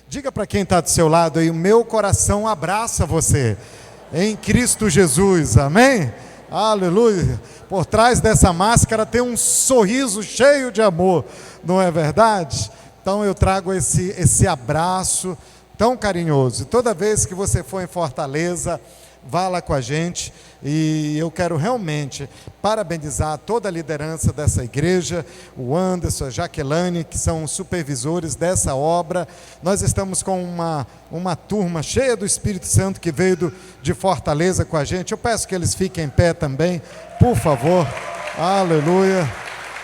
Diga para quem está do seu lado aí, o meu coração abraça você, em Cristo Jesus, amém? Aleluia. Por trás dessa máscara tem um sorriso cheio de amor, não é verdade? Então eu trago esse abraço tão carinhoso. Toda vez que você for em Fortaleza, vá lá com a gente, e eu quero realmente parabenizar toda a liderança dessa igreja, o Anderson, a Jaqueline, que são os supervisores dessa obra. Nós estamos com uma turma cheia do Espírito Santo que veio de Fortaleza com a gente. Eu peço que eles fiquem em pé também, por favor. Aleluia.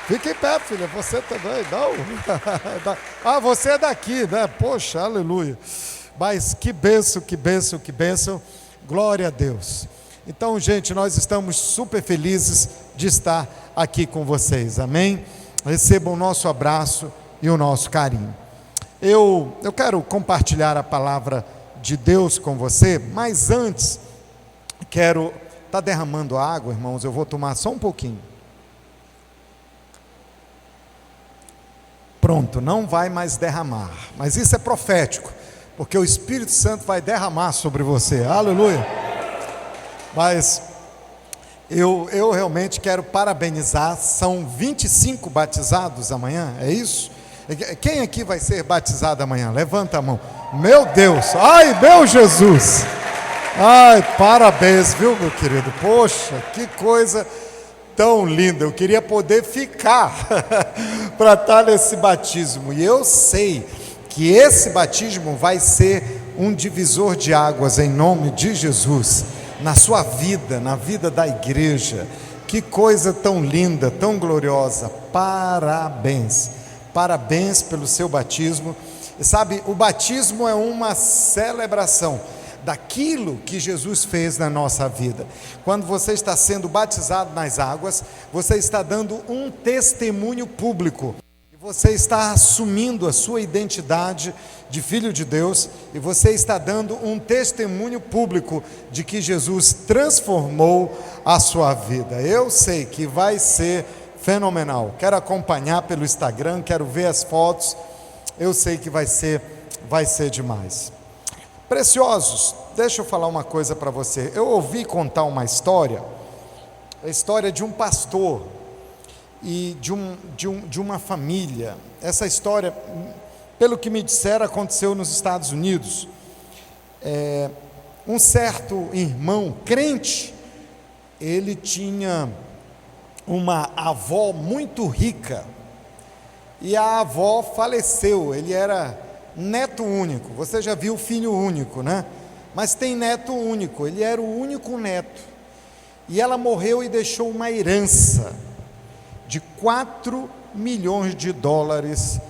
Fique em pé, filha, você também, não? Ah, você é daqui, né? Poxa, aleluia. Mas que bênção, que bênção, que bênção. Glória a Deus. Então, gente, nós estamos super felizes de estar aqui com vocês, amém? Recebam o nosso abraço e o nosso carinho. Eu quero compartilhar a palavra de Deus com você, mas antes, está derramando água, irmãos, eu vou tomar só um pouquinho. Pronto, não vai mais derramar, mas isso é profético, porque o Espírito Santo vai derramar sobre você, aleluia. Mas eu realmente quero parabenizar, são 25 batizados amanhã, é isso? Quem aqui vai ser batizado amanhã? Levanta a mão. Meu Deus, ai meu Jesus, ai parabéns, viu meu querido, poxa, que coisa tão linda, eu queria poder ficar para estar nesse batismo, e eu sei que esse batismo vai ser um divisor de águas em nome de Jesus, na sua vida, na vida da igreja. Que coisa tão linda, tão gloriosa, parabéns, parabéns pelo seu batismo. E sabe, o batismo é uma celebração daquilo que Jesus fez na nossa vida. Quando você está sendo batizado nas águas, você está dando um testemunho público. Você está assumindo a sua identidade de filho de Deus, e você está dando um testemunho público de que Jesus transformou a sua vida. Eu sei que vai ser fenomenal. Quero acompanhar pelo Instagram, quero ver as fotos. Eu sei que vai ser demais. Preciosos, deixa eu falar uma coisa para você. Eu ouvi contar uma história, a história de um pastor e de uma família. Essa história, pelo que me disseram, aconteceu nos Estados Unidos. Um certo irmão crente, ele tinha uma avó muito rica, e a avó faleceu. Ele era neto único. Você já viu filho único, né? Mas tem neto único. Ele era o único neto, e ela morreu e deixou uma herança de 4 milhões de dólares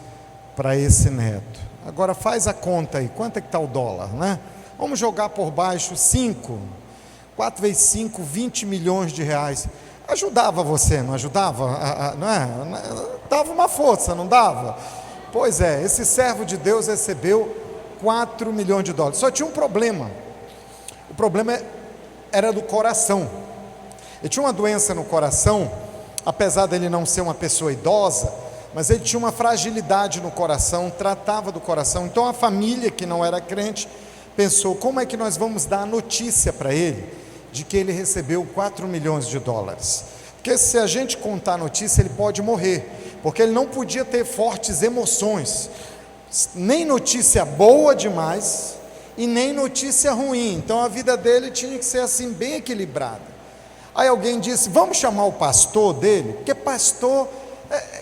para esse neto. Agora faz a conta aí, quanto é que está o dólar, né? Vamos jogar por baixo 5, 4 vezes 5, 20 milhões de reais. Ajudava você, não ajudava? Não é? Dava uma força, não dava? Pois é, esse servo de Deus recebeu 4 milhões de dólares. Só tinha um problema. O problema era do coração. Ele tinha uma doença no coração. Apesar dele não ser uma pessoa idosa, mas ele tinha uma fragilidade no coração, tratava do coração. Então a família, que não era crente, pensou: como é que nós vamos dar a notícia para ele de que ele recebeu 4 milhões de dólares? Porque se a gente contar a notícia, ele pode morrer, porque ele não podia ter fortes emoções, nem notícia boa demais e nem notícia ruim. Então a vida dele tinha que ser assim, bem equilibrada. Aí alguém disse: vamos chamar o pastor dele, porque pastor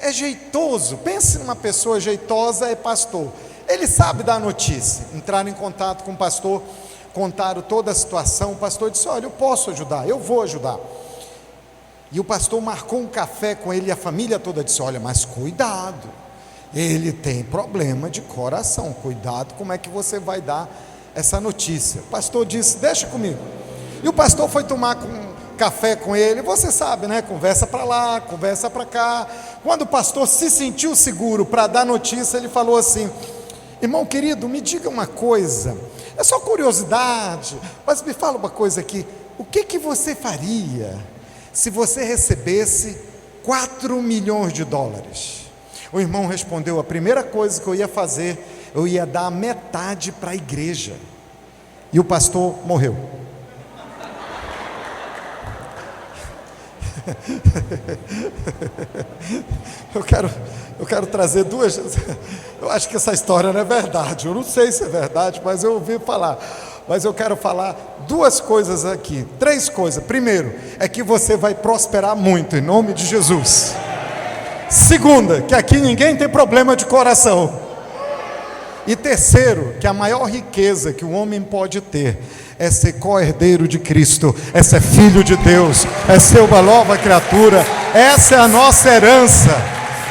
é jeitoso. Pense numa pessoa jeitosa, é pastor. Ele sabe dar notícia. Entraram em contato com o pastor, contaram toda a situação. O pastor disse: olha, eu posso ajudar, eu vou ajudar. E o pastor marcou um café com ele, e a família toda disse: olha, mas cuidado, ele tem problema de coração, cuidado, como é que você vai dar essa notícia? O pastor disse: deixa comigo. E o pastor foi tomar café com ele. Você sabe, né? Conversa para lá, conversa para cá. Quando o pastor se sentiu seguro para dar notícia, ele falou assim: irmão querido, me diga uma coisa, é só curiosidade, mas me fala uma coisa aqui, o que você faria se você recebesse 4 milhões de dólares? O irmão respondeu: a primeira coisa que eu ia fazer eu ia dar metade para a igreja. E o pastor morreu. Eu quero trazer duas. Eu acho que essa história não é verdade. Eu não sei se é verdade, mas eu ouvi falar. Mas eu quero falar duas coisas aqui, três coisas. Primeiro, é que você vai prosperar muito, em nome de Jesus. Segunda, que aqui ninguém tem problema de coração. E terceiro, que a maior riqueza que o homem pode ter é ser co-herdeiro de Cristo, é ser filho de Deus, é ser uma nova criatura. Essa é a nossa herança.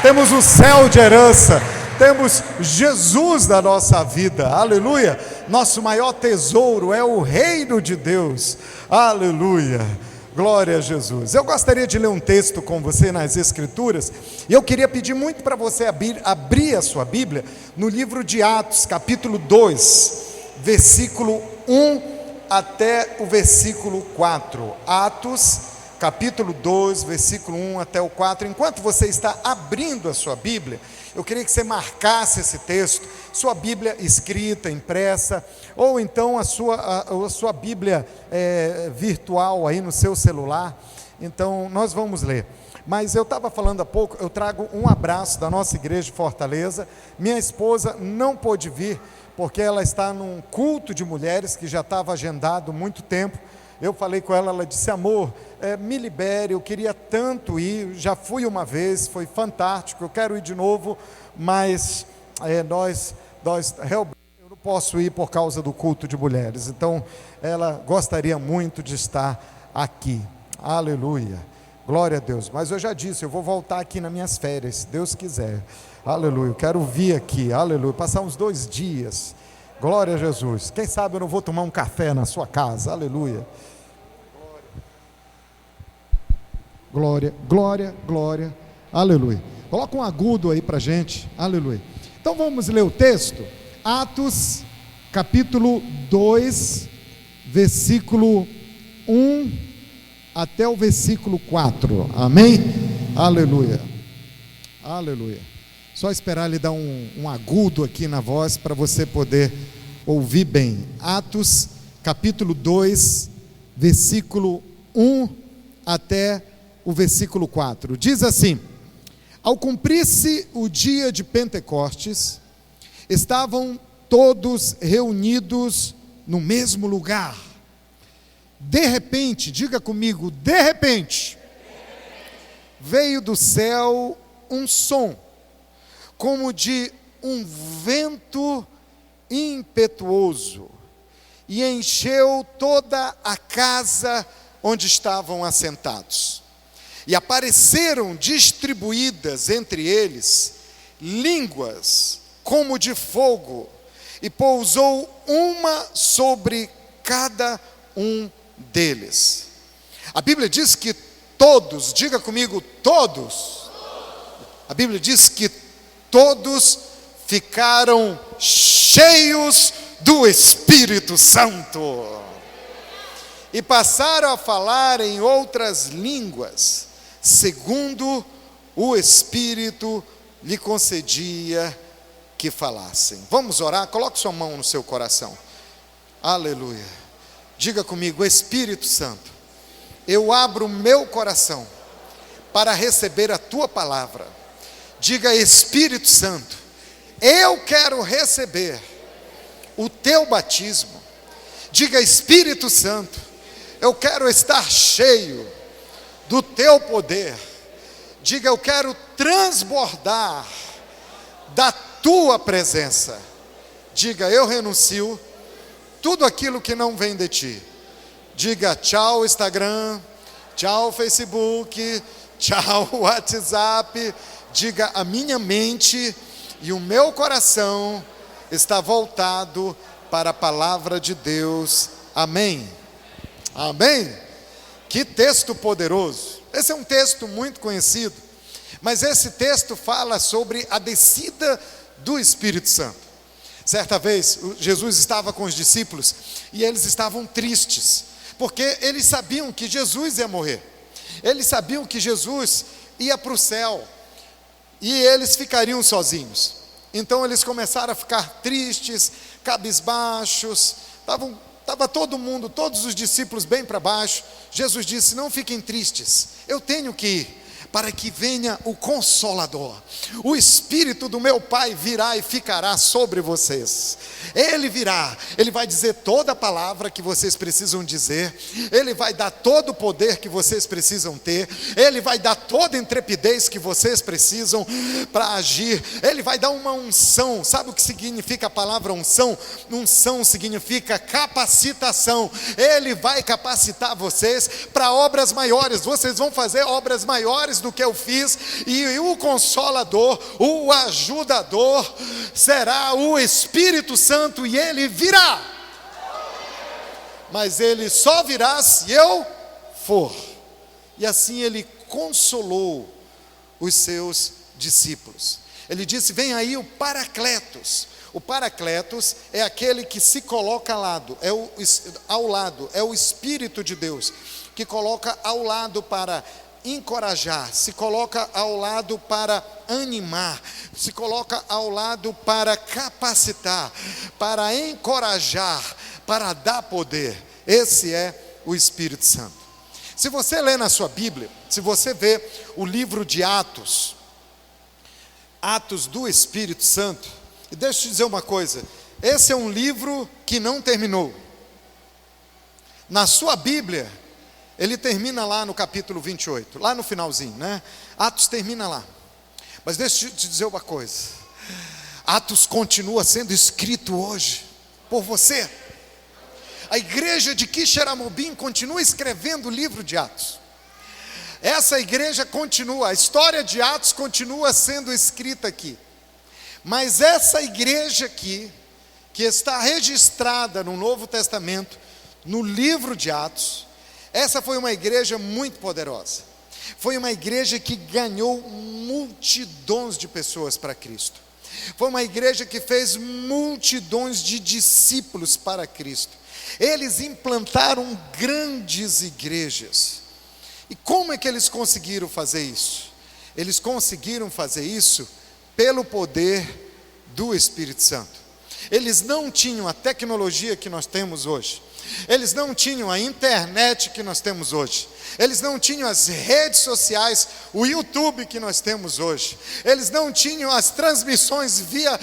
Temos o céu de herança, temos Jesus na nossa vida, aleluia. Nosso maior tesouro é o reino de Deus, aleluia. Glória a Jesus. Eu gostaria de ler um texto com você nas Escrituras, e eu queria pedir muito para você abrir a sua Bíblia no livro de Atos, capítulo 2, versículo 1 até o versículo 4. Atos, capítulo 2, versículo 1 até o 4. Enquanto você está abrindo a sua Bíblia, eu queria que você marcasse esse texto, sua Bíblia escrita, impressa, ou então a sua Bíblia virtual aí no seu celular. Então nós vamos ler. Mas eu estava falando há pouco, eu trago um abraço da nossa igreja de Fortaleza. Minha esposa não pôde vir, porque ela está num culto de mulheres que já estava agendado há muito tempo. Eu falei com ela, ela disse: amor, me libere, eu queria tanto ir, já fui uma vez, foi fantástico, eu quero ir de novo, mas realmente eu não posso ir por causa do culto de mulheres. Então ela gostaria muito de estar aqui, aleluia, glória a Deus. Mas eu já disse, eu vou voltar aqui nas minhas férias, se Deus quiser, aleluia. Eu quero vir aqui, aleluia, passar uns 2 dias, glória a Jesus. Quem sabe eu não vou tomar um café na sua casa, aleluia. Glória, glória, glória, aleluia. Coloca um agudo aí para gente, aleluia. Então vamos ler o texto, Atos, capítulo 2, versículo 1 até o versículo 4, amém? Aleluia, aleluia. Só esperar ele dar um agudo aqui na voz para você poder ouvir bem. Atos, capítulo 2, versículo 1 até o versículo 4, diz assim: ao cumprir-se o dia de Pentecostes, estavam todos reunidos no mesmo lugar. De repente, diga comigo, de repente, veio do céu um som, como de um vento impetuoso, e encheu toda a casa onde estavam assentados. E apareceram distribuídas entre eles línguas como de fogo, e pousou uma sobre cada um deles. A Bíblia diz que todos, diga comigo, todos. A Bíblia diz que todos ficaram cheios do Espírito Santo e passaram a falar em outras línguas, segundo o Espírito lhe concedia que falassem. Vamos orar? Coloque sua mão no seu coração. Aleluia. Diga comigo: Espírito Santo, eu abro o meu coração para receber a tua palavra. Diga: Espírito Santo, eu quero receber o teu batismo. Diga: Espírito Santo, eu quero estar cheio do teu poder. Diga: eu quero transbordar da tua presença. Diga: eu renuncio tudo aquilo que não vem de ti. Diga: tchau Instagram, tchau Facebook, tchau WhatsApp. Diga: a minha mente e o meu coração está voltado para a palavra de Deus. Amém. Amém. Que texto poderoso. Esse é um texto muito conhecido, mas esse texto fala sobre a descida do Espírito Santo. Certa vez, Jesus estava com os discípulos e eles estavam tristes, porque eles sabiam que Jesus ia morrer. Eles sabiam que Jesus ia para o céu e eles ficariam sozinhos. Então eles começaram a ficar tristes, cabisbaixos, estava todo mundo, todos os discípulos bem para baixo. Jesus disse: não fiquem tristes, eu tenho que ir, para que venha o Consolador. O Espírito do meu Pai virá e ficará sobre vocês. Ele virá, Ele vai dizer toda a palavra que vocês precisam dizer, Ele vai dar todo o poder que vocês precisam ter, Ele vai dar toda a intrepidez que vocês precisam para agir, Ele vai dar uma unção. Sabe o que significa a palavra unção? Unção significa capacitação. Ele vai capacitar vocês para obras maiores. Vocês vão fazer obras maiores do que eu fiz, e o Consolador, o ajudador, será o Espírito Santo, e ele virá, mas ele só virá se eu for. E assim ele consolou os seus discípulos. Ele disse: vem aí o Paracletos. O Paracletos é aquele que se coloca ao lado, é o Espírito de Deus, que coloca ao lado para encorajar, se coloca ao lado para animar, se coloca ao lado para capacitar, para encorajar, para dar poder. Esse é o Espírito Santo. Se você lê na sua Bíblia, se você vê o livro de Atos, Atos do Espírito Santo, e deixa eu te dizer uma coisa, esse é um livro que não terminou. Na sua Bíblia, ele termina lá no capítulo 28, lá no finalzinho, né? Atos termina lá. Mas deixa eu te dizer uma coisa, Atos continua sendo escrito hoje por você. A igreja de Quixeramobim continua escrevendo o livro de Atos. Essa igreja continua, a história de Atos continua sendo escrita aqui. Mas essa igreja aqui, que está registrada no Novo Testamento, no livro de Atos, essa foi uma igreja muito poderosa. Foi uma igreja que ganhou multidões de pessoas para Cristo. Foi uma igreja que fez multidões de discípulos para Cristo. Eles implantaram grandes igrejas. E como é que eles conseguiram fazer isso? Eles conseguiram fazer isso pelo poder do Espírito Santo. Eles não tinham a tecnologia que nós temos hoje. Eles não tinham a internet que nós temos hoje. Eles não tinham as redes sociais, o YouTube que nós temos hoje. Eles não tinham as transmissões via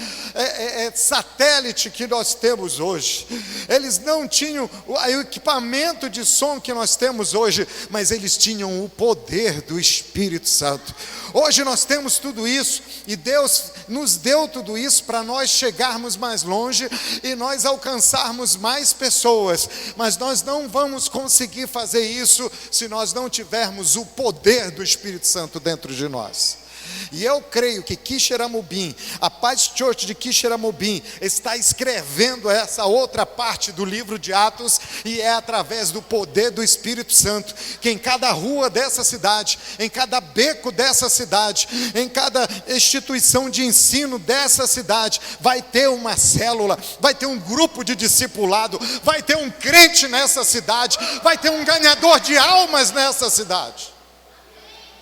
satélite que nós temos hoje. Eles não tinham o equipamento de som que nós temos hoje, mas eles tinham o poder do Espírito Santo. Hoje nós temos tudo isso, e Deus nos deu tudo isso para nós chegarmos mais longe e nós alcançarmos mais pessoas, mas nós não vamos conseguir fazer isso se nós não tivermos o poder do Espírito Santo dentro de nós. E eu creio que Quixeramobim, a Paz Church de Quixeramobim, está escrevendo essa outra parte do livro de Atos, e é através do poder do Espírito Santo que em cada rua dessa cidade, em cada beco dessa cidade, em cada instituição de ensino dessa cidade, vai ter uma célula, vai ter um grupo de discipulado, vai ter um crente nessa cidade, vai ter um ganhador de almas nessa cidade,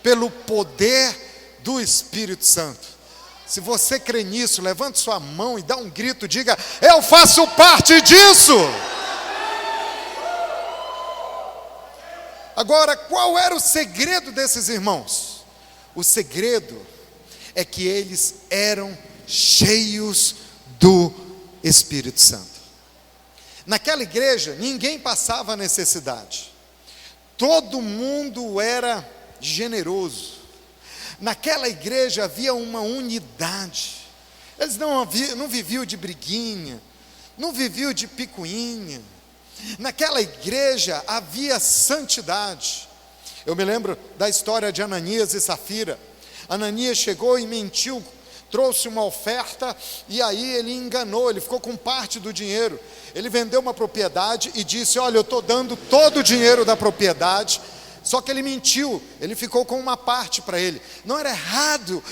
pelo poder do Espírito Santo. Se você crê nisso, levante sua mão e dá um grito, diga: eu faço parte disso. Agora, qual era o segredo desses irmãos? O segredo é que eles eram cheios do Espírito Santo. Naquela igreja, ninguém passava necessidade. Todo mundo era generoso. Naquela igreja havia uma unidade. Eles não viviam de briguinha, não viviam de picuinha. Naquela igreja havia santidade. Eu me lembro da história de Ananias e Safira. Ananias chegou e mentiu, trouxe uma oferta, e aí ele enganou, ele ficou com parte do dinheiro. Ele vendeu uma propriedade e disse: olha, eu estou dando todo o dinheiro da propriedade, Só que ele mentiu, ele ficou com uma parte para ele. Não era errado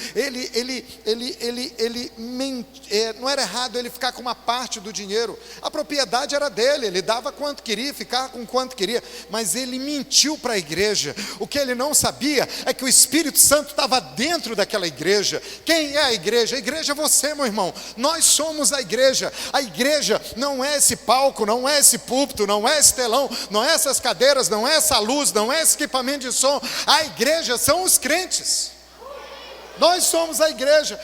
não era errado ele ficar com uma parte do dinheiro. A propriedade era dele, ele dava quanto queria, ficava com quanto queria. Mas ele mentiu para a igreja. O que ele não sabia é que o Espírito Santo estava dentro daquela igreja. Quem é a igreja? A igreja é você, meu irmão. Nós somos a igreja. A igreja não é esse palco, não é esse púlpito, não é esse telão, não é essas cadeiras, não é essa luz, não é esse equipamento de som. A igreja são os crentes. Nós somos a igreja.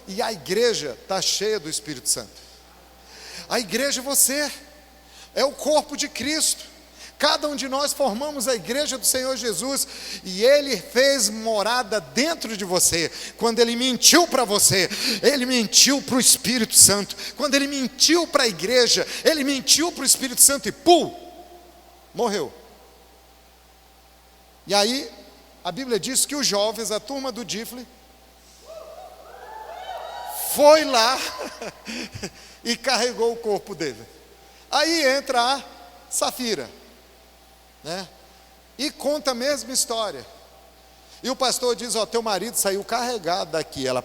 E a igreja está cheia do Espírito Santo. A igreja é você, é o corpo de Cristo. Cada um de nós formamos a igreja do Senhor Jesus, e Ele fez morada dentro de você. Quando Ele mentiu para você, Ele mentiu para o Espírito Santo. Quando Ele mentiu para a igreja, Ele mentiu para o Espírito Santo e morreu. E aí, a Bíblia diz que os jovens, a turma do Difle, foi lá e carregou o corpo dele. Aí entra a Safira, né? E conta a mesma história. E o pastor diz: teu marido saiu carregado daqui. Ela,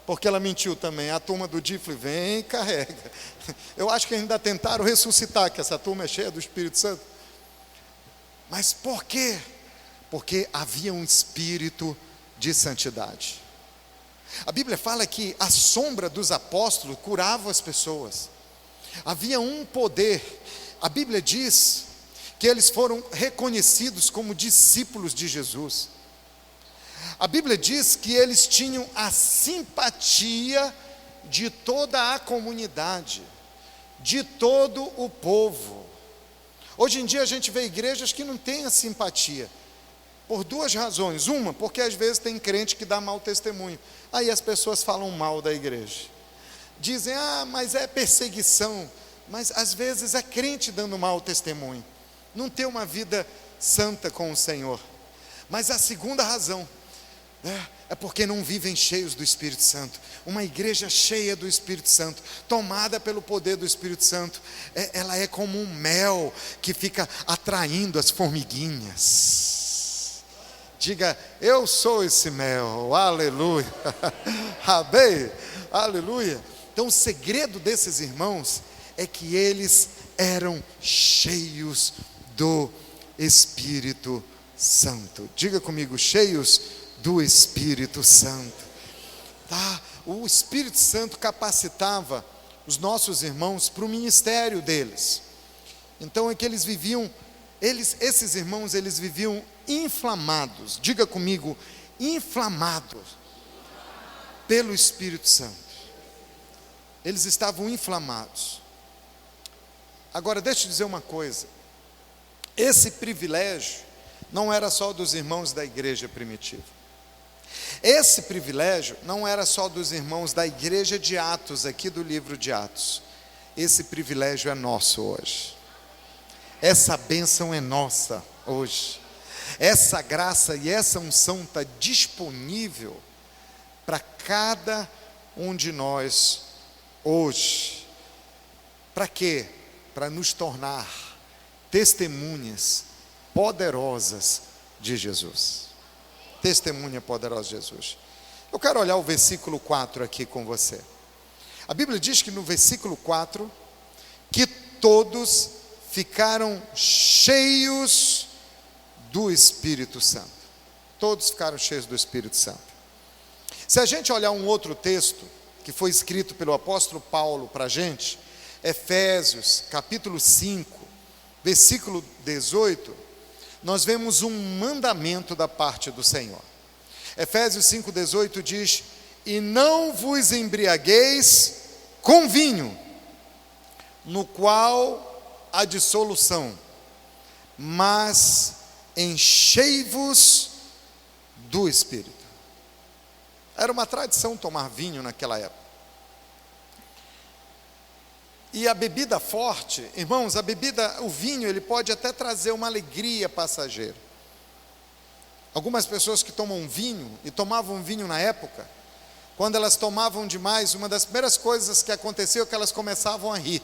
porque ela mentiu também. A turma do Difle vem e carrega. Eu acho que ainda tentaram ressuscitar, que essa turma é cheia do Espírito Santo. Mas por quê? Porque havia um espírito de santidade. A Bíblia fala que a sombra dos apóstolos curava as pessoas. Havia um poder. A Bíblia diz que eles foram reconhecidos como discípulos de Jesus. A Bíblia diz que eles tinham a simpatia de toda a comunidade, de todo o povo. Hoje em dia a gente vê igrejas que não têm a simpatia, por duas razões. Uma, porque às vezes tem crente que dá mau testemunho. Aí as pessoas falam mal da igreja. Dizem, mas é perseguição. Mas às vezes é crente dando mau testemunho. Não tem uma vida santa com o Senhor. Mas a segunda razão é porque não vivem cheios do Espírito Santo. Uma igreja cheia do Espírito Santo, tomada pelo poder do Espírito Santo, ela é como um mel que fica atraindo as formiguinhas. Diga, eu sou esse mel, aleluia. Amém, aleluia. Então o segredo desses irmãos é que eles eram cheios do Espírito Santo. Diga comigo, cheios do Espírito Santo. Tá? O Espírito Santo capacitava os nossos irmãos para o ministério deles. Então é que eles viviam, esses irmãos, eles viviam inflamados. Diga comigo, inflamados pelo Espírito Santo. Eles estavam inflamados. Agora deixa eu dizer uma coisa. Esse privilégio não era só dos irmãos da igreja primitiva. Esse privilégio não era só dos irmãos da igreja de Atos, aqui do livro de Atos. Esse privilégio é nosso hoje. Essa bênção é nossa hoje. Essa graça e essa unção está disponível para cada um de nós hoje. Para quê? Para nos tornar testemunhas poderosas de Jesus. Testemunha poderosa de Jesus. Eu quero olhar o versículo 4 aqui com você. A Bíblia diz que no versículo 4, que todos ficaram cheios do Espírito Santo. Todos ficaram cheios do Espírito Santo. Se a gente olhar um outro texto, que foi escrito pelo apóstolo Paulo para a gente, Efésios, capítulo 5, versículo 18, nós vemos um mandamento da parte do Senhor. Efésios 5,18 diz: e não vos embriagueis com vinho, no qual há dissolução, mas enchei-vos do Espírito. Era uma tradição tomar vinho naquela época. E a bebida forte, irmãos, o vinho, ele pode até trazer uma alegria passageira. Algumas pessoas que tomam vinho, e tomavam vinho na época, quando elas tomavam demais, uma das primeiras coisas que aconteceu é que elas começavam a rir.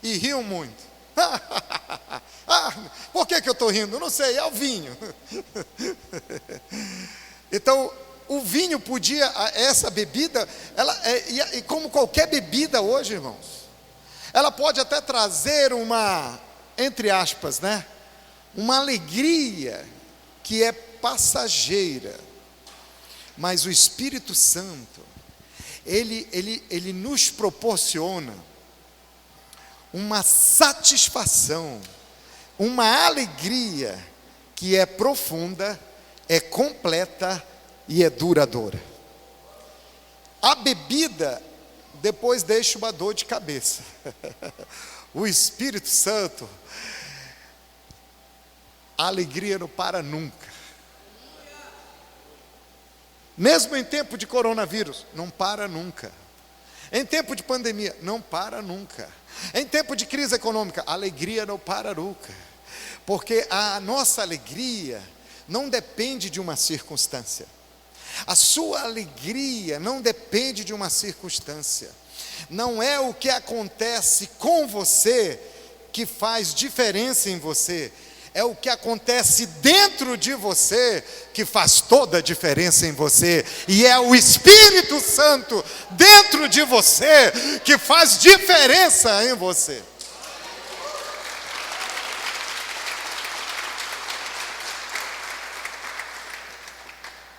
E riam muito. carne. Por que eu estou rindo? Não sei, é o vinho. Então, o vinho podia, essa bebida, e como qualquer bebida hoje, irmãos, ela pode até trazer uma, entre aspas, né? Uma alegria que é passageira. Mas o Espírito Santo, ele nos proporciona uma satisfação, uma alegria que é profunda, é completa e é duradoura. A bebida depois deixa uma dor de cabeça. O Espírito Santo, a alegria não para nunca. Mesmo em tempo de coronavírus, não para nunca. Em tempo de pandemia, não para nunca. Em tempo de crise econômica, a alegria não para nunca. Porque a nossa alegria não depende de uma circunstância. A sua alegria não depende de uma circunstância. Não é o que acontece com você que faz diferença em você. É o que acontece dentro de você que faz toda a diferença em você. E é o Espírito Santo dentro de você que faz diferença em você.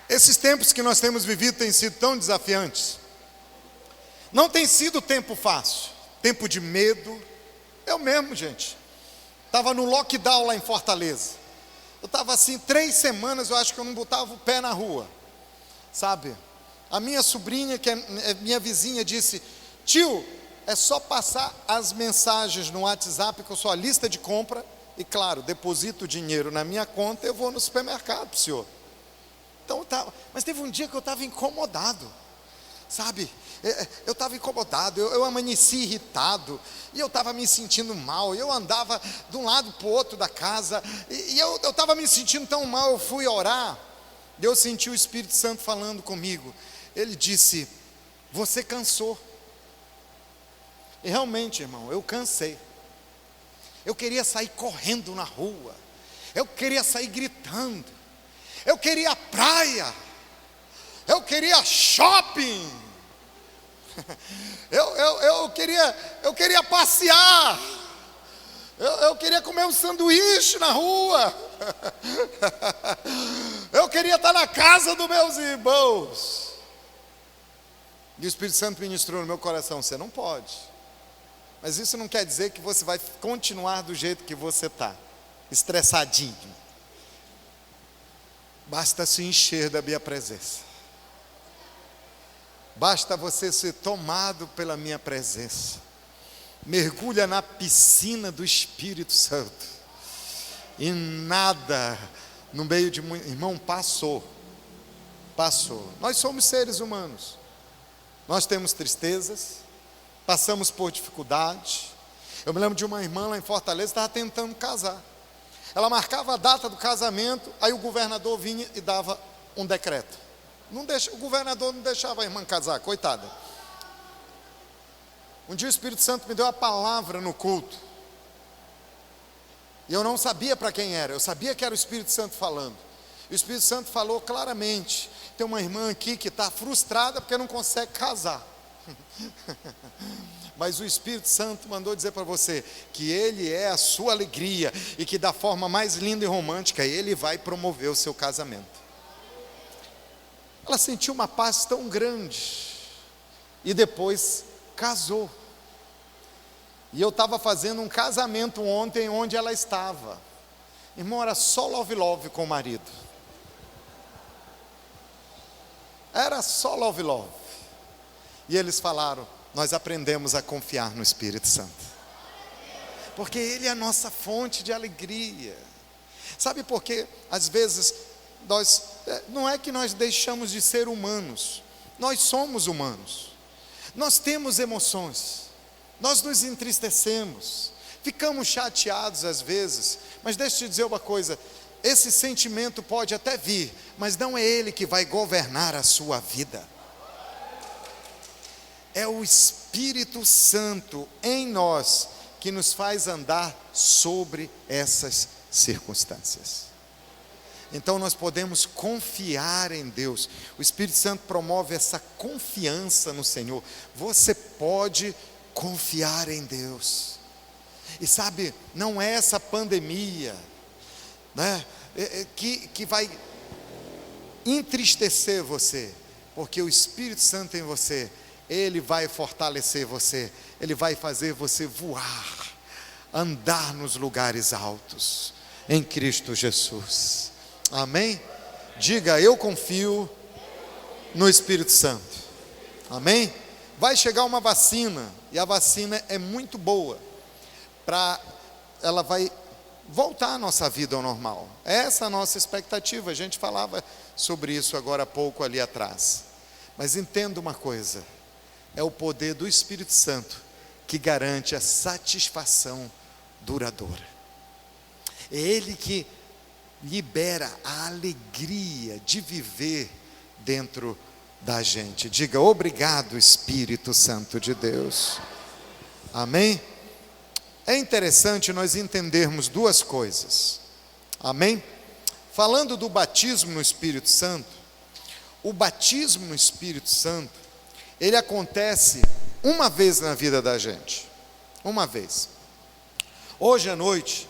Esses tempos que nós temos vivido têm sido tão desafiantes. Não tem sido tempo fácil, tempo de medo. Eu mesmo, gente, estava no lockdown lá em Fortaleza. Eu estava assim, 3 semanas, eu acho que eu não botava o pé na rua, sabe? A minha sobrinha, que é minha vizinha, disse: tio, é só passar as mensagens no WhatsApp com a sua lista de compra, e claro, deposito o dinheiro na minha conta, eu vou no supermercado para o senhor. Então, mas teve um dia que eu estava incomodado, sabe? Eu estava incomodado, eu amanheci irritado, e eu estava me sentindo mal, eu andava de um lado para o outro da casa, e eu estava me sentindo tão mal, eu fui orar, e eu senti o Espírito Santo falando comigo. Ele disse: você cansou. E realmente, irmão, eu cansei. Eu queria sair correndo na rua, eu queria sair gritando, eu queria praia, eu queria shopping, eu queria passear, eu queria comer um sanduíche na rua, eu queria estar na casa dos meus irmãos. E o Espírito Santo ministrou no meu coração: você não pode. Mas isso não quer dizer que você vai continuar do jeito que você está, estressadinho. Basta se encher da minha presença. Basta você ser tomado pela minha presença. Mergulha na piscina do Espírito Santo. E nada, no meio de muito... Irmão, passou. Nós somos seres humanos. Nós temos tristezas, passamos por dificuldade. Eu me lembro de uma irmã lá em Fortaleza que estava tentando casar. Ela marcava a data do casamento, aí o governador vinha e dava um decreto. O governador não deixava a irmã casar, coitada. Um dia o Espírito Santo me deu a palavra no culto. E eu não sabia para quem era, eu sabia que era o Espírito Santo falando. E o Espírito Santo falou claramente: tem uma irmã aqui que está frustrada porque não consegue casar. Mas o Espírito Santo mandou dizer para você que Ele é a sua alegria e que da forma mais linda e romântica Ele vai promover o seu casamento. Ela sentiu uma paz tão grande e depois casou. E eu estava fazendo um casamento ontem onde ela estava. Irmão, era só love com o marido. Era só love. E eles falaram: nós aprendemos a confiar no Espírito Santo, porque Ele é a nossa fonte de alegria. Sabe por quê? Às vezes, não é que nós deixamos de ser humanos, nós somos humanos, nós temos emoções, nós nos entristecemos, ficamos chateados às vezes, mas deixa eu te dizer uma coisa: esse sentimento pode até vir, mas não é ele que vai governar a sua vida. É o Espírito Santo em nós que nos faz andar sobre essas circunstâncias. Então nós podemos confiar em Deus. O Espírito Santo promove essa confiança no Senhor. Você pode confiar em Deus. E sabe, não é essa pandemia, né, que vai entristecer você, porque o Espírito Santo em você, ele vai fortalecer você, ele vai fazer você voar, andar nos lugares altos, em Cristo Jesus. Amém? Diga, eu confio no Espírito Santo. Amém? Vai chegar uma vacina, e a vacina é muito boa, ela vai voltar a nossa vida ao normal. Essa é a nossa expectativa, a gente falava sobre isso agora há pouco ali atrás. Mas entenda uma coisa, é o poder do Espírito Santo que garante a satisfação duradoura. É Ele que libera a alegria de viver dentro da gente. Diga, obrigado, Espírito Santo de Deus. Amém? É interessante nós entendermos duas coisas. Amém? Falando do batismo no Espírito Santo, o batismo no Espírito Santo, ele acontece uma vez na vida da gente. Uma vez. Hoje à noite,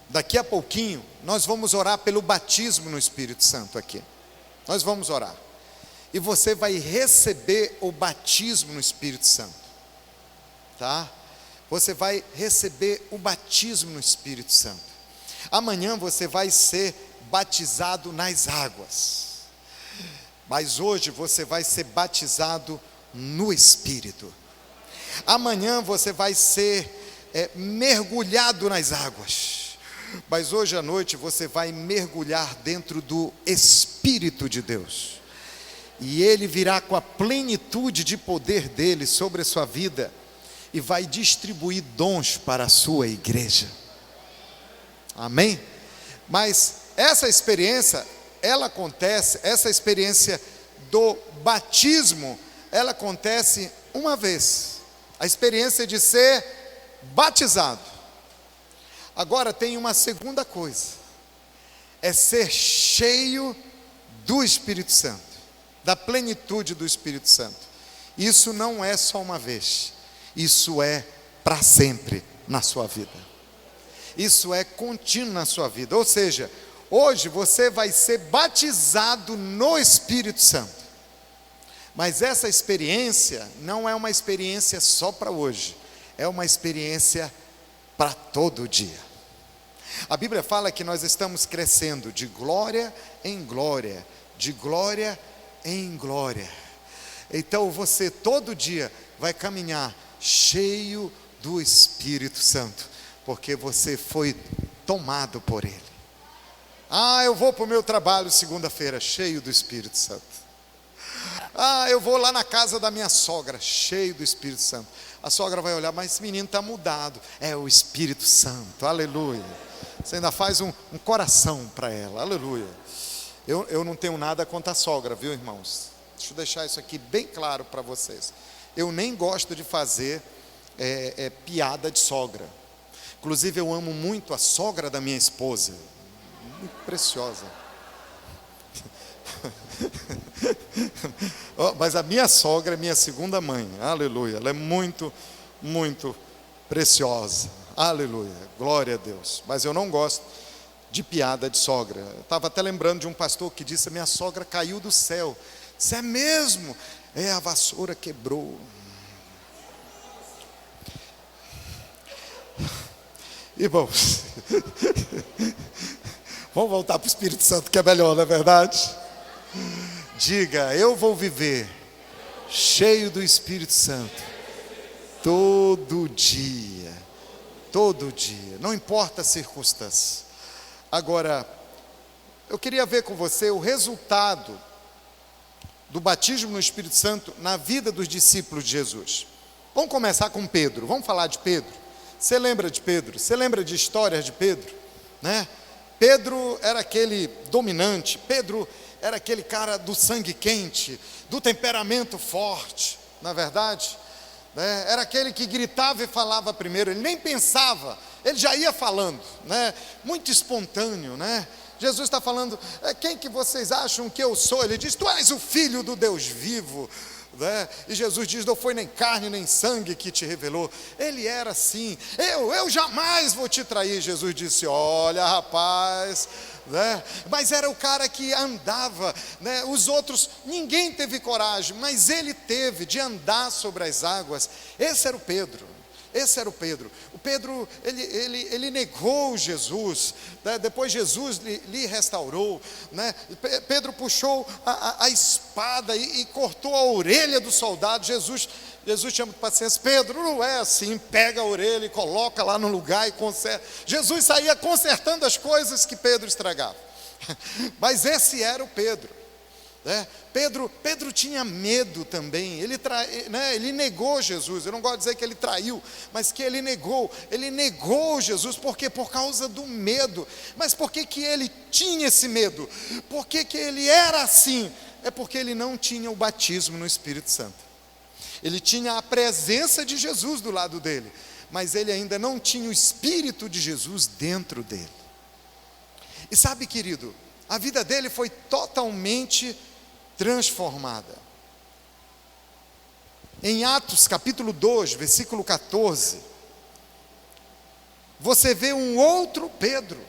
daqui a pouquinho, nós vamos orar pelo batismo no Espírito Santo aqui. Nós vamos orar. E você vai receber o batismo no Espírito Santo. Tá? Você vai receber o batismo no Espírito Santo. Amanhã você vai ser batizado nas águas. Mas hoje você vai ser batizado no Espírito. Amanhã você vai ser mergulhado nas águas. Mas hoje à noite você vai mergulhar dentro do Espírito de Deus. E Ele virá com a plenitude de poder dele sobre a sua vida e vai distribuir dons para a sua igreja. Amém? Mas essa experiência, essa experiência do batismo, ela acontece uma vez. A experiência de ser batizado. Agora tem uma segunda coisa, é ser cheio do Espírito Santo, da plenitude do Espírito Santo. Isso não é só uma vez, isso é para sempre na sua vida. Isso é contínuo na sua vida, ou seja, hoje você vai ser batizado no Espírito Santo. Mas essa experiência não é uma experiência só para hoje, é uma experiência para todo dia. A Bíblia fala que nós estamos crescendo de glória em glória, de glória em glória. Então você todo dia vai caminhar cheio do Espírito Santo, porque você foi tomado por Ele. Eu vou para o meu trabalho segunda-feira, cheio do Espírito Santo. Eu vou lá na casa da minha sogra, cheio do Espírito Santo. A sogra vai olhar, mas esse menino está mudado. É o Espírito Santo, aleluia. Você ainda faz um coração para ela, aleluia. Eu não tenho nada contra a sogra, viu, irmãos? Deixa eu deixar isso aqui bem claro para vocês. Eu nem gosto de fazer piada de sogra. Inclusive eu amo muito a sogra da minha esposa, muito preciosa. Mas a minha sogra é minha segunda mãe, aleluia. Ela é muito, muito preciosa, aleluia, glória a Deus. Mas eu não gosto de piada de sogra. Eu estava até lembrando de um pastor que disse: minha sogra caiu do céu. Isso é mesmo? A vassoura quebrou. Irmãos, vamos voltar para o Espírito Santo, que é melhor, não é verdade? Diga, eu vou viver cheio do Espírito Santo todo dia, não importa a circunstância. Agora, eu queria ver com você o resultado do batismo no Espírito Santo na vida dos discípulos de Jesus. Vamos começar com Pedro, vamos falar de Pedro. Você lembra de Pedro? Você lembra de histórias de Pedro? Né? Pedro era aquele dominante, Pedro era aquele cara do sangue quente, do temperamento forte, na verdade. né? Era aquele que gritava e falava primeiro, ele nem pensava, ele já ia falando, né? Muito espontâneo, né? Jesus está falando, quem que vocês acham que eu sou? Ele diz, tu és o Filho do Deus vivo, né? E Jesus diz, não foi nem carne nem sangue que te revelou. Ele era assim, eu jamais vou te trair. Jesus disse, olha rapaz, né? Mas era o cara que andava, né? Os outros, ninguém teve coragem, mas ele teve de andar sobre as águas. Esse era o Pedro. Esse era o Pedro. O Pedro, ele negou Jesus, né? Depois Jesus lhe restaurou, né? Pedro puxou a espada e cortou a orelha do soldado. Jesus chama de paciência, Pedro, não é assim, pega a orelha e coloca lá no lugar e conserta. Jesus saía consertando as coisas que Pedro estragava. Mas esse era o Pedro, né? Pedro tinha medo também, ele negou Jesus. Eu não gosto de dizer que ele traiu, mas que ele negou Jesus. Por quê? Por causa do medo. Mas por que ele tinha esse medo? Por que ele era assim? É porque ele não tinha o batismo no Espírito Santo. Ele tinha a presença de Jesus do lado dele, mas ele ainda não tinha o Espírito de Jesus dentro dele. E sabe, querido, a vida dele foi totalmente transformada. Em Atos capítulo 2, versículo 14, você vê um outro Pedro.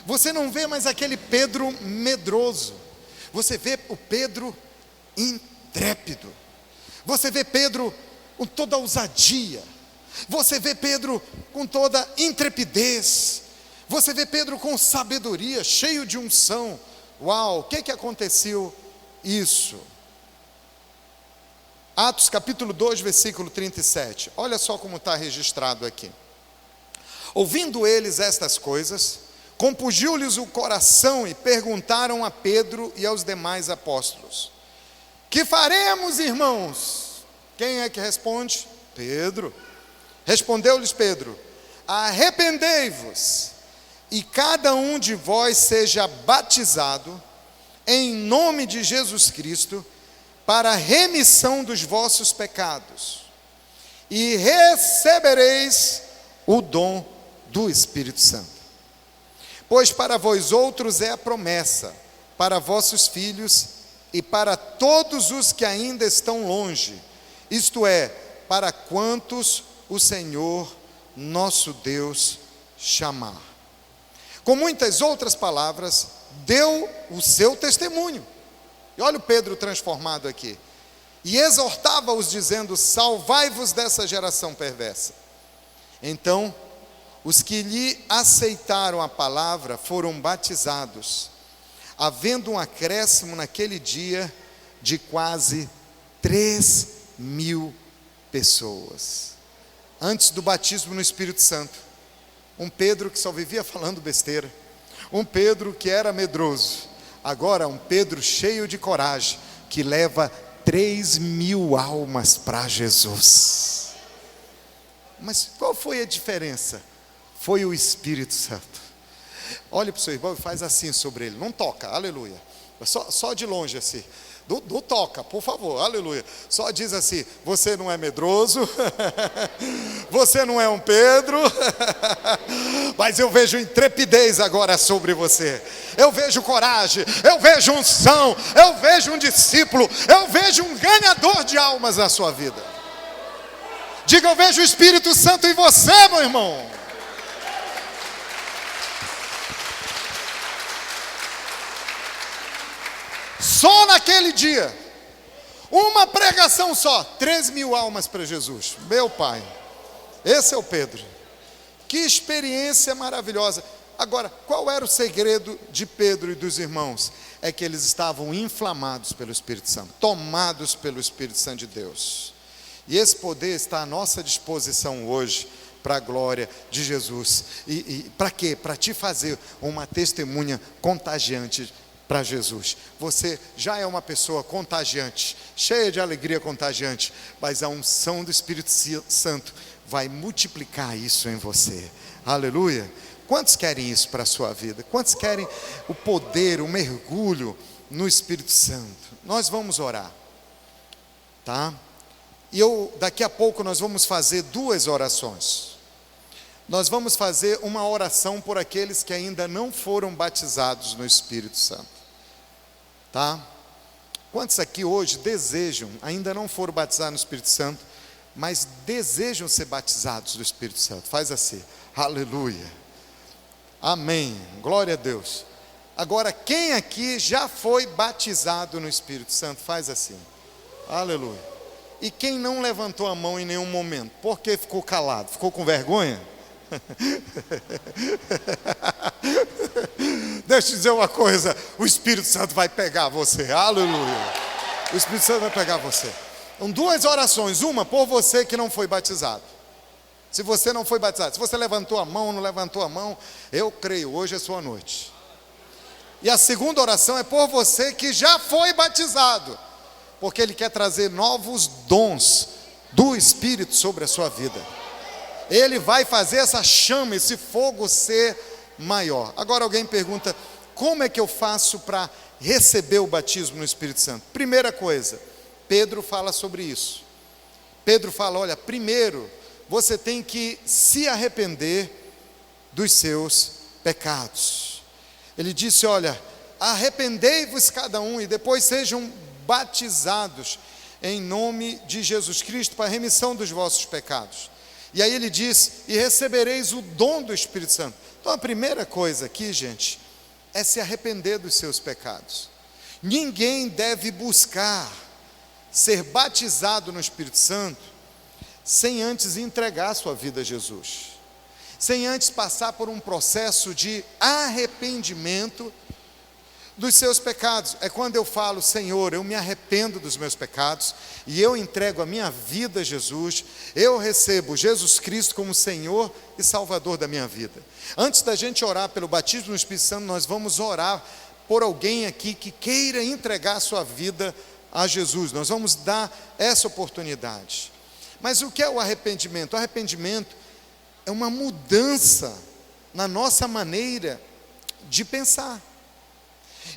Você não vê mais aquele Pedro medroso, você vê o Pedro intrépido, você vê Pedro com toda ousadia, você vê Pedro com toda intrepidez, você vê Pedro com sabedoria, cheio de unção. Uau, o que aconteceu? Isso, Atos capítulo 2, versículo 37, olha só como está registrado aqui. Ouvindo eles estas coisas, compungiu-lhes o coração e perguntaram a Pedro e aos demais apóstolos, que faremos, irmãos? Quem é que responde? Pedro. Respondeu-lhes Pedro, arrependei-vos e cada um de vós seja batizado em nome de Jesus Cristo, para a remissão dos vossos pecados, e recebereis o dom do Espírito Santo. Pois para vós outros é a promessa, para vossos filhos e para todos os que ainda estão longe, isto é, para quantos o Senhor nosso Deus chamar. Com muitas outras palavras, deu o seu testemunho. E olha o Pedro transformado aqui. E exortava-os dizendo, salvai-vos dessa geração perversa. Então, os que lhe aceitaram a palavra foram batizados, havendo um acréscimo naquele dia de quase 3.000 pessoas. Antes do batismo no Espírito Santo, um Pedro que só vivia falando besteira, um Pedro que era medroso, agora um Pedro cheio de coragem, que leva 3.000 almas para Jesus. Mas qual foi a diferença? Foi o Espírito Santo. Olhe para o seu irmão e faz assim sobre ele, não toca, aleluia, só de longe assim, não toca, por favor, aleluia, só diz assim, você não é medroso, você não é um Pedro, mas eu vejo intrepidez agora sobre você, eu vejo coragem, eu vejo unção, eu vejo um discípulo, eu vejo um ganhador de almas na sua vida. Diga, eu vejo o Espírito Santo em você, meu irmão. Só naquele dia, uma pregação só, 3.000 almas para Jesus. Meu Pai, esse é o Pedro. Que experiência maravilhosa. Agora, qual era o segredo de Pedro e dos irmãos? É que eles estavam inflamados pelo Espírito Santo, tomados pelo Espírito Santo de Deus. E esse poder está à nossa disposição hoje, para a glória de Jesus. E para quê? Para te fazer uma testemunha contagiante para Jesus. Você já é uma pessoa contagiante, cheia de alegria contagiante, mas a unção do Espírito Santo vai multiplicar isso em você. Aleluia. Quantos querem isso para a sua vida? Quantos querem o poder, o mergulho no Espírito Santo? Nós vamos orar, tá? E daqui a pouco nós vamos fazer 2 orações. Nós vamos fazer uma oração por aqueles que ainda não foram batizados no Espírito Santo. Tá? Quantos aqui hoje desejam, ainda não foram batizados no Espírito Santo, mas desejam ser batizados do Espírito Santo? Faz assim, aleluia, amém, glória a Deus. Agora, quem aqui já foi batizado no Espírito Santo? Faz assim, aleluia. E quem não levantou a mão em nenhum momento? Por que ficou calado? Ficou com vergonha? Deixa eu te dizer uma coisa, o Espírito Santo vai pegar você, aleluia. O Espírito Santo vai pegar você. Então, 2 orações, uma por você que não foi batizado. Se você não foi batizado, se você levantou a mão ou não levantou a mão, eu creio, hoje é sua noite. E a segunda oração é por você que já foi batizado, porque Ele quer trazer novos dons do Espírito sobre a sua vida. Ele vai fazer essa chama, esse fogo ser maior. Agora alguém pergunta, como é que eu faço para receber o batismo no Espírito Santo? Primeira coisa, Pedro fala sobre isso. Pedro fala, olha, primeiro você tem que se arrepender dos seus pecados. Ele disse, olha, arrependei-vos cada um e depois sejam batizados em nome de Jesus Cristo para a remissão dos vossos pecados. E aí ele diz, e recebereis o dom do Espírito Santo. Então a primeira coisa aqui, gente, é se arrepender dos seus pecados. Ninguém deve buscar ser batizado no Espírito Santo sem antes entregar a sua vida a Jesus, sem antes passar por um processo de arrependimento dos seus pecados. É quando eu falo, Senhor, eu me arrependo dos meus pecados e eu entrego a minha vida a Jesus, eu recebo Jesus Cristo como Senhor e Salvador da minha vida. Antes da gente orar pelo batismo no Espírito Santo, nós vamos orar por alguém aqui que queira entregar a sua vida a Jesus. Nós vamos dar essa oportunidade. Mas o que é o arrependimento? O arrependimento é uma mudança na nossa maneira de pensar.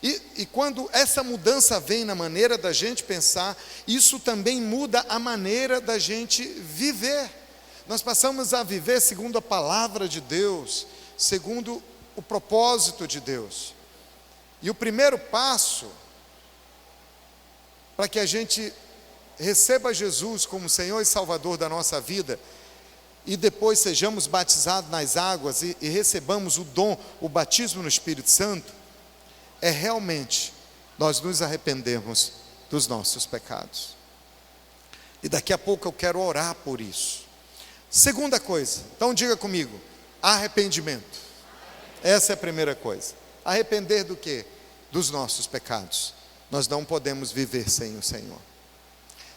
E quando essa mudança vem na maneira da gente pensar, isso também muda a maneira da gente viver. Nós passamos a viver segundo a palavra de Deus, segundo o propósito de Deus. E o primeiro passo para que a gente receba Jesus como Senhor e Salvador da nossa vida, e depois sejamos batizados nas águas e recebamos o dom, o batismo no Espírito Santo, é realmente nós nos arrependermos dos nossos pecados. E daqui a pouco eu quero orar por isso. Segunda coisa, então diga comigo, arrependimento. Essa é a primeira coisa. Arrepender do quê? Dos nossos pecados. Nós não podemos viver sem o Senhor.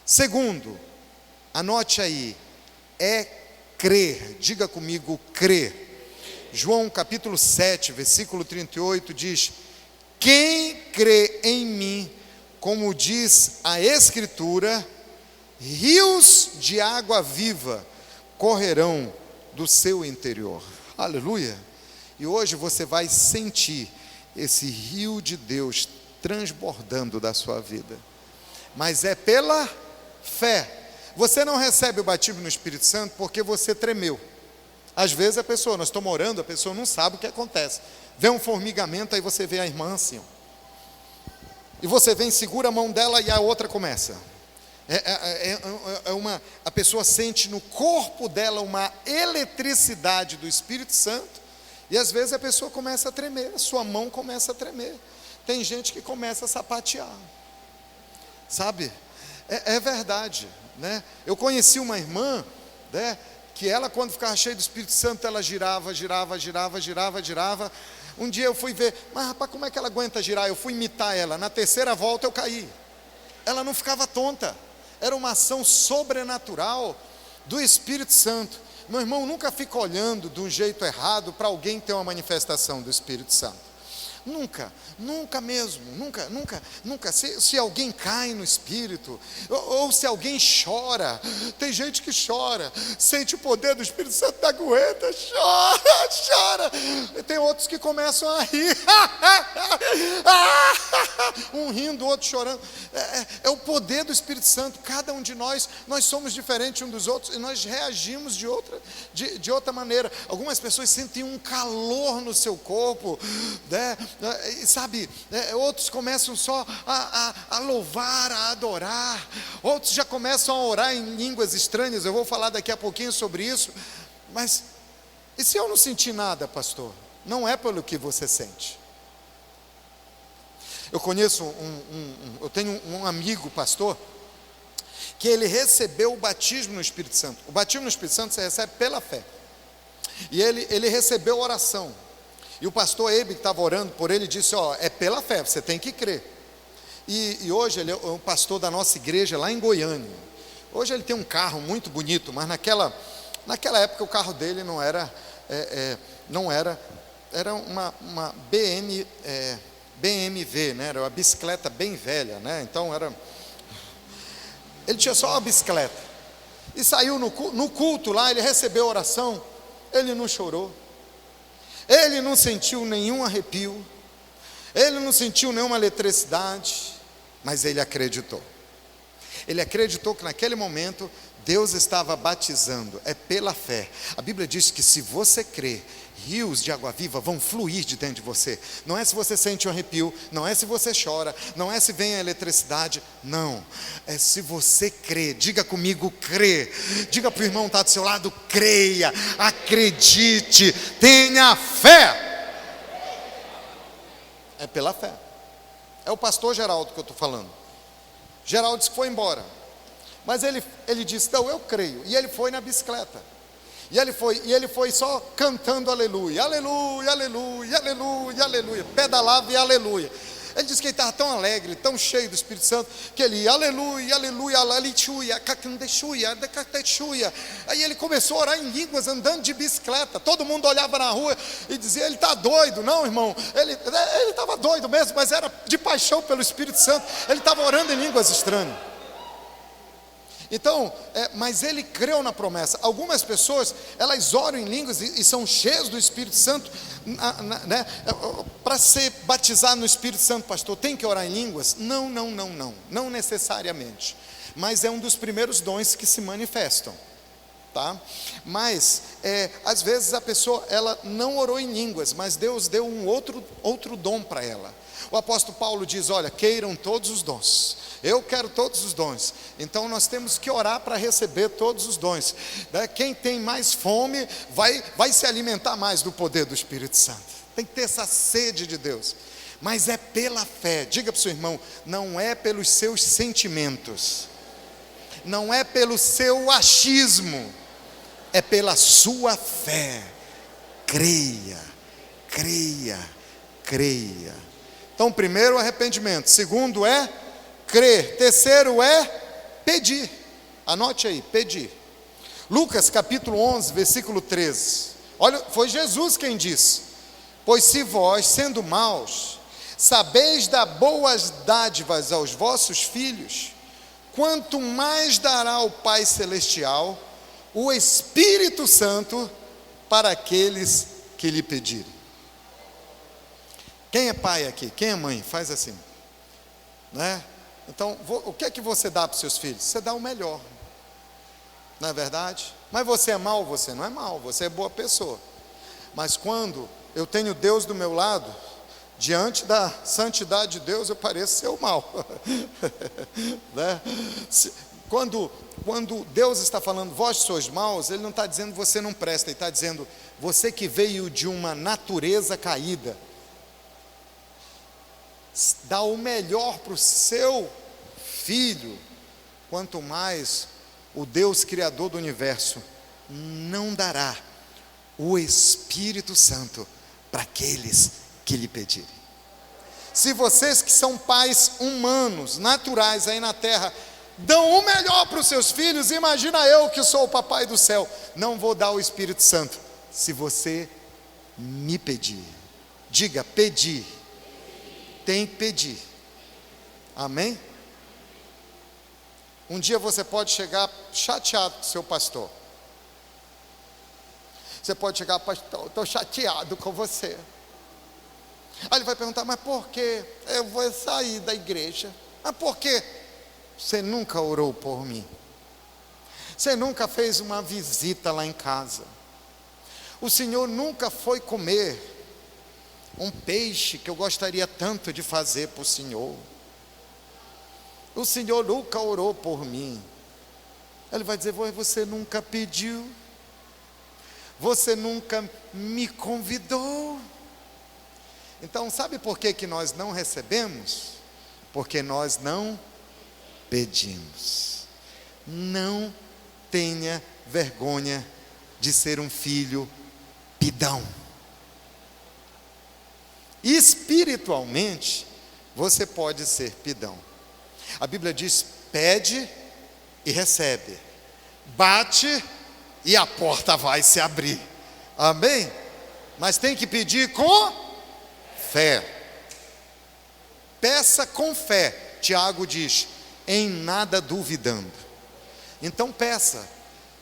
Segundo, anote aí, é crer. Diga comigo, crer. João capítulo 7, versículo 38 diz, quem crê em mim, como diz a Escritura, rios de água viva correrão do seu interior. Aleluia! E hoje você vai sentir esse rio de Deus transbordando da sua vida. Mas é pela fé. Você não recebe o batismo no Espírito Santo porque você tremeu. Às vezes nós estamos orando, a pessoa não sabe o que acontece. Vê um formigamento, aí você vê a irmã assim, ó. E você vem, segura a mão dela e a outra começa. A pessoa sente no corpo dela uma eletricidade do Espírito Santo. E às vezes a pessoa começa a tremer, a sua mão começa a tremer. Tem gente que começa a sapatear. Sabe? É verdade, né? Eu conheci uma irmã, né, que ela, quando ficava cheia do Espírito Santo, ela girava. Um dia eu fui ver, mas rapaz, como é que ela aguenta girar? Eu fui imitar ela, na terceira volta eu caí. Ela não ficava tonta, era uma ação sobrenatural do Espírito Santo. Meu irmão, nunca fica olhando de um jeito errado para alguém ter uma manifestação do Espírito Santo. Nunca, nunca mesmo, nunca. Se alguém cai no Espírito, ou se alguém chora, tem gente que chora, sente o poder do Espírito Santo, não aguenta, chora. E tem outros que começam a rir, um rindo, o outro chorando. É o poder do Espírito Santo. Cada um de nós somos diferentes um dos outros, e nós reagimos de outra maneira. Algumas pessoas sentem um calor no seu corpo, né? Sabe, outros começam só a louvar, a adorar, outros já começam a orar em línguas estranhas. Eu vou falar daqui a pouquinho sobre isso. Mas e se eu não sentir nada, pastor? Não é pelo que você sente. Eu conheço eu tenho um amigo pastor, que ele recebeu o batismo no Espírito Santo. O batismo no Espírito Santo você recebe pela fé, e ele recebeu oração. E o pastor Ebe, que estava orando por ele, disse: é pela fé, você tem que crer. E hoje ele é o pastor da nossa igreja lá em Goiânia. Hoje ele tem um carro muito bonito, mas naquela época o carro dele não era uma BMW, né? Era uma bicicleta bem velha, né? Então ele tinha só uma bicicleta. E saiu no culto lá, ele recebeu oração, ele não chorou. Ele não sentiu nenhum arrepio, ele não sentiu nenhuma eletricidade, mas ele acreditou. Ele acreditou que naquele momento Deus estava batizando, é pela fé. A Bíblia diz que se você crer, rios de água viva vão fluir de dentro de você. Não é se você sente um arrepio, não é se você chora, não é se vem a eletricidade, não. É se você crê. Diga comigo, crê. Diga para o irmão que está do seu lado, creia, acredite, tenha fé. É pela fé. É o pastor Geraldo que eu estou falando. Geraldo disse que foi embora, mas ele disse: não, eu creio. E ele foi na bicicleta. E ele foi só cantando aleluia, aleluia, aleluia, aleluia, aleluia, pedalava e aleluia. Ele disse que ele estava tão alegre, tão cheio do Espírito Santo, que ele ia aleluia, aleluia, aleluia, cacandechuia. Aí ele começou a orar em línguas, andando de bicicleta. Todo mundo olhava na rua e dizia: ele está doido. Não, irmão, ele estava doido mesmo, mas era de paixão pelo Espírito Santo. Ele estava orando em línguas estranhas. Então, mas ele creu na promessa. Algumas pessoas, elas oram em línguas e são cheias do Espírito Santo, né? Para ser batizado no Espírito Santo, pastor, tem que orar em línguas? Não necessariamente, mas é um dos primeiros dons que se manifestam, tá? Mas, às vezes a pessoa, ela não orou em línguas, mas Deus deu um outro dom para ela. O apóstolo Paulo diz: olha, queiram todos os dons. Eu quero todos os dons. Então nós temos que orar para receber todos os dons, né? Quem tem mais fome vai se alimentar mais do poder do Espírito Santo. Tem que ter essa sede de Deus. Mas é pela fé. Diga para o seu irmão: não é pelos seus sentimentos, não é pelo seu achismo, é pela sua fé. Creia, creia, creia. Então, primeiro, arrependimento. Segundo é crer. Terceiro é pedir. Anote aí, pedir. Lucas capítulo 11, versículo 13. Olha, foi Jesus quem disse: pois se vós, sendo maus, sabeis dar boas dádivas aos vossos filhos, quanto mais dará o Pai Celestial o Espírito Santo para aqueles que lhe pedirem. Quem é pai aqui? Quem é mãe? Faz assim, né? Então, o que é que você dá para os seus filhos? Você dá o melhor, não é verdade? Mas você é mau? Você não é mau, você é boa pessoa. Mas quando eu tenho Deus do meu lado, diante da santidade de Deus, eu pareço ser o mau. Né? Quando Deus está falando, vós sois maus, Ele não está dizendo você não presta, Ele está dizendo, você que veio de uma natureza caída, dá o melhor para o seu filho, quanto mais o Deus Criador do universo não dará o Espírito Santo para aqueles que lhe pedirem. Se vocês que são pais humanos, naturais aí na terra, dão o melhor para os seus filhos, imagina eu que sou o papai do céu, não vou dar o Espírito Santo se você me pedir. Diga, pedir. tem que pedir. Amém? Um dia você pode chegar chateado com o seu pastor. Você pode chegar, pastor, estou chateado com você. Aí ele vai perguntar, mas por que eu vou sair da igreja? Mas por que você nunca orou por mim? Você nunca fez uma visita lá em casa? O Senhor nunca foi comer um peixe que eu gostaria tanto de fazer para o Senhor? O Senhor nunca orou por mim. Ele vai dizer, você nunca pediu, você nunca me convidou. Então sabe por que nós não recebemos? Porque nós não pedimos. Não tenha vergonha de ser um filho pidão. Espiritualmente, você pode ser pidão. A Bíblia diz, pede e recebe, bate e a porta vai se abrir. Amém? Mas tem que pedir com fé. Peça com fé. Tiago diz, em nada duvidando. Então peça.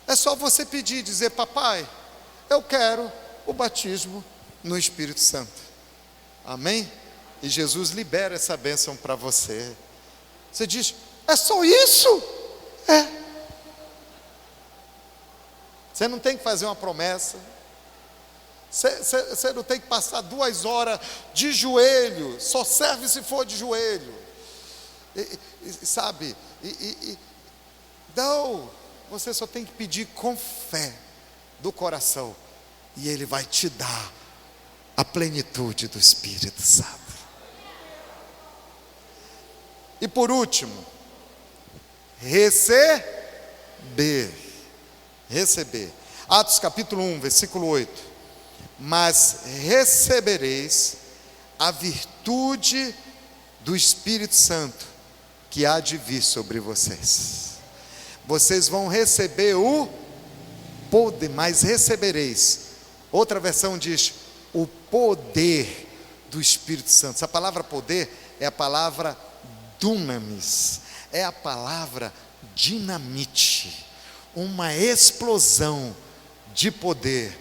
É só você pedir, dizer, papai, eu quero o batismo no Espírito Santo. Amém? E Jesus libera essa bênção para você. Você diz, é só isso? É. Você não tem que fazer uma promessa. Você não tem que passar 2 horas de joelho. Só serve se for de joelho. Sabe? Não. Você só tem que pedir com fé do coração. E Ele vai te dar a plenitude do Espírito Santo. E por último, receber. Atos capítulo 1, versículo 8. Mas recebereis a virtude do Espírito Santo que há de vir sobre vocês. Vocês vão receber o poder, mas recebereis. Outra versão diz, o poder do Espírito Santo. Essa palavra poder é a palavra dunamis, é a palavra dinamite, uma explosão de poder.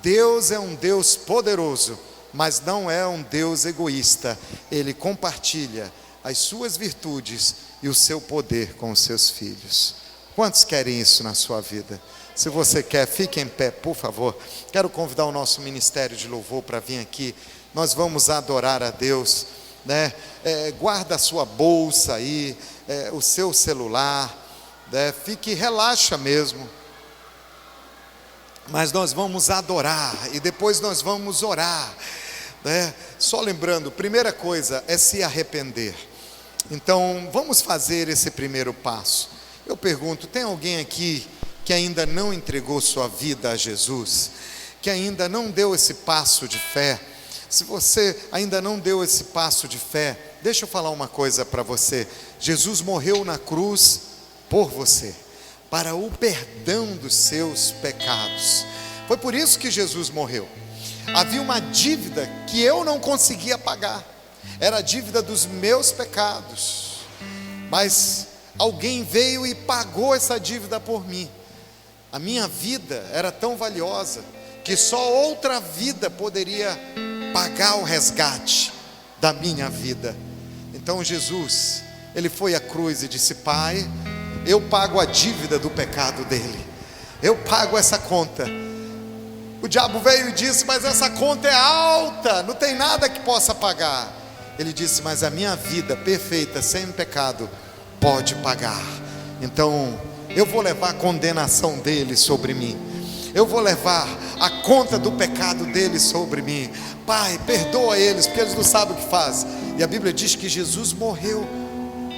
Deus é um Deus poderoso, mas não é um Deus egoísta. Ele compartilha as suas virtudes e o seu poder com os seus filhos. Quantos querem isso na sua vida? Se você quer, fique em pé, por favor. Quero convidar o nosso ministério de louvor para vir aqui. Nós vamos adorar a Deus, né? Guarda a sua bolsa aí, o seu celular, né? Relaxa mesmo. Mas nós vamos adorar e depois nós vamos orar, né? Só lembrando, primeira coisa é se arrepender. Então vamos fazer esse primeiro passo. Eu pergunto, tem alguém aqui que ainda não entregou sua vida a Jesus, que ainda não deu esse passo de fé? Se você ainda não deu esse passo de fé, deixa eu falar uma coisa para você. Jesus morreu na cruz por você, para o perdão dos seus pecados. Foi por isso que Jesus morreu. Havia uma dívida que eu não conseguia pagar, era a dívida dos meus pecados, mas alguém veio e pagou essa dívida por mim. A minha vida era tão valiosa que só outra vida poderia pagar o resgate da minha vida. Então Jesus, Ele foi à cruz e disse, Pai, eu pago a dívida do pecado dele, eu pago essa conta. O diabo veio e disse, mas essa conta é alta, não tem nada que possa pagar. Ele disse, mas a minha vida perfeita, sem pecado, pode pagar. Então eu vou levar a condenação dele sobre mim, eu vou levar a conta do pecado deles sobre mim. Pai, perdoa eles, porque eles não sabem o que fazem. E a Bíblia diz que Jesus morreu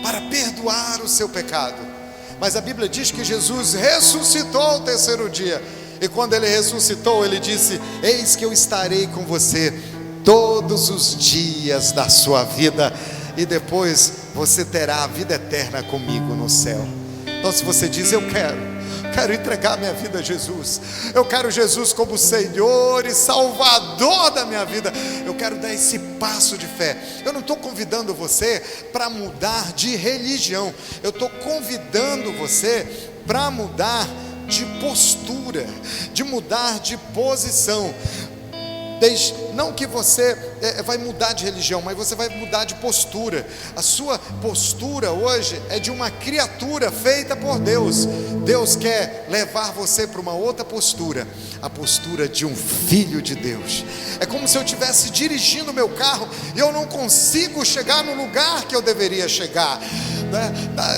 para perdoar o seu pecado. Mas a Bíblia diz que Jesus ressuscitou ao terceiro dia. E quando Ele ressuscitou, Ele disse, eis que eu estarei com você todos os dias da sua vida, e depois você terá a vida eterna comigo no céu. Então se você diz, eu quero quero entregar minha vida a Jesus. Eu quero Jesus como Senhor e Salvador da minha vida. Eu quero dar esse passo de fé. Eu não estou convidando você para mudar de religião. Eu estou convidando você para mudar de postura, de mudar de posição. Não que você vai mudar de religião, mas você vai mudar de postura. A sua postura hoje é de uma criatura feita por Deus. Deus quer levar você para uma outra postura, a postura de um filho de Deus. É como se eu estivesse dirigindo meu carro e eu não consigo chegar no lugar que eu deveria chegar, né?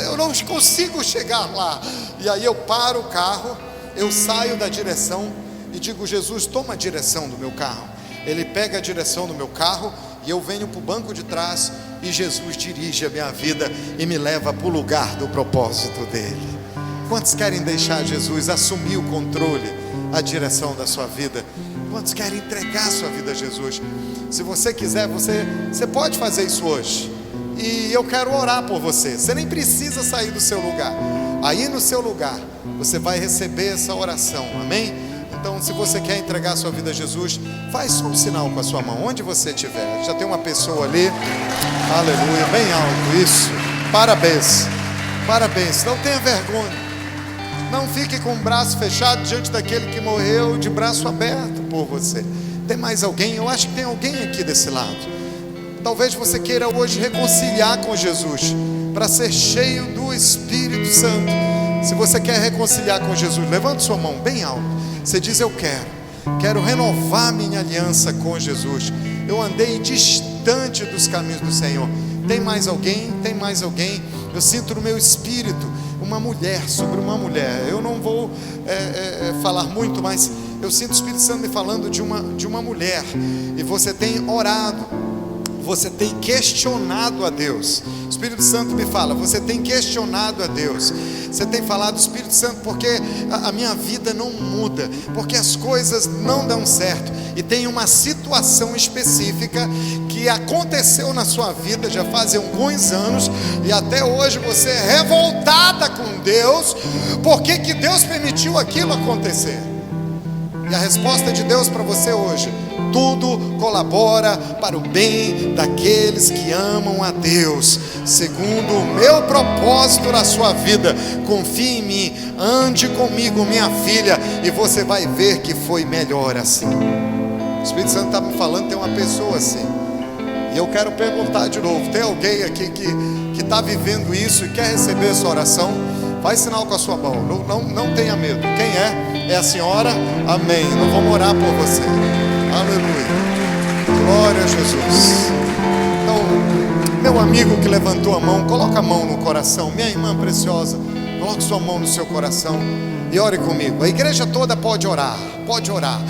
Eu não consigo chegar lá. E aí eu paro o carro, eu saio da direção e digo: Jesus, toma a direção do meu carro. Ele pega a direção do meu carro e eu venho para o banco de trás, e Jesus dirige a minha vida e me leva para o lugar do propósito dele. Quantos querem deixar Jesus assumir o controle, a direção da sua vida? Quantos querem entregar a sua vida a Jesus? Se você quiser, você pode fazer isso hoje, e eu quero orar por você. Você nem precisa sair do seu lugar. Aí no seu lugar você vai receber essa oração, amém? Então, se você quer entregar a sua vida a Jesus, faz só um sinal com a sua mão, onde você estiver. Já tem uma pessoa ali, aleluia, bem alto, isso, parabéns, parabéns. Não tenha vergonha, não fique com o braço fechado diante daquele que morreu de braço aberto por você. Tem mais alguém? Eu acho que tem alguém aqui desse lado. Talvez você queira hoje reconciliar com Jesus, para ser cheio do Espírito Santo. Se você quer reconciliar com Jesus, levante sua mão bem alto. Você diz: eu quero renovar minha aliança com Jesus. Eu andei distante dos caminhos do Senhor. Tem mais alguém? Tem mais alguém? Eu sinto no meu espírito uma mulher, sobre uma mulher. Eu não vou falar muito, mas eu sinto o Espírito Santo me falando de uma mulher. E você tem orado, você tem questionado a Deus. O Espírito Santo me fala: você tem questionado a Deus. Você tem falado: Espírito Santo, porque a minha vida não muda, porque as coisas não dão certo. E tem uma situação específica que aconteceu na sua vida já fazem alguns anos, e até hoje você é revoltada com Deus. Por que Deus permitiu aquilo acontecer? E a resposta de Deus para você hoje: tudo colabora para o bem daqueles que amam a Deus, segundo o meu propósito na sua vida. Confie em mim, ande comigo, minha filha, e você vai ver que foi melhor assim. O Espírito Santo está me falando, tem uma pessoa assim, e eu quero perguntar de novo: tem alguém aqui que está vivendo isso e quer receber essa oração? Faz sinal com a sua mão, não tenha medo. Quem é? É a senhora? Amém. Nós vamos orar por você. Aleluia, glória a Jesus. Então, meu amigo que levantou a mão, coloca a mão no coração. Minha irmã preciosa, coloque sua mão no seu coração e ore comigo. A igreja toda pode orar, pode orar.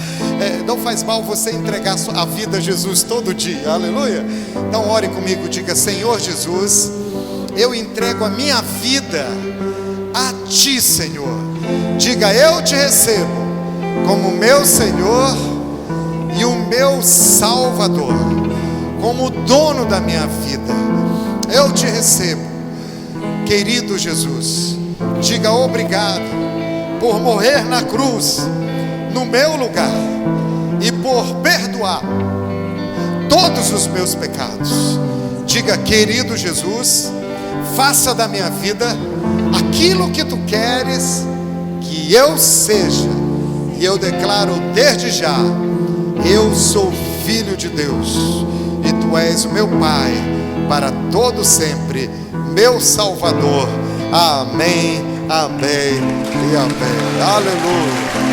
Não faz mal você entregar a vida a Jesus todo dia, aleluia. Então ore comigo, diga: Senhor Jesus, eu entrego a minha vida a Ti, Senhor. Diga: eu Te recebo como meu Senhor e o meu Salvador, como dono da minha vida. Eu Te recebo, querido Jesus. Diga: obrigado por morrer na cruz no meu lugar e por perdoar todos os meus pecados. Diga: querido Jesus, faça da minha vida aquilo que Tu queres que eu seja. E eu declaro desde já: eu sou filho de Deus, e Tu és o meu Pai para todo sempre, meu Salvador. Amém, amém e amém. Aleluia.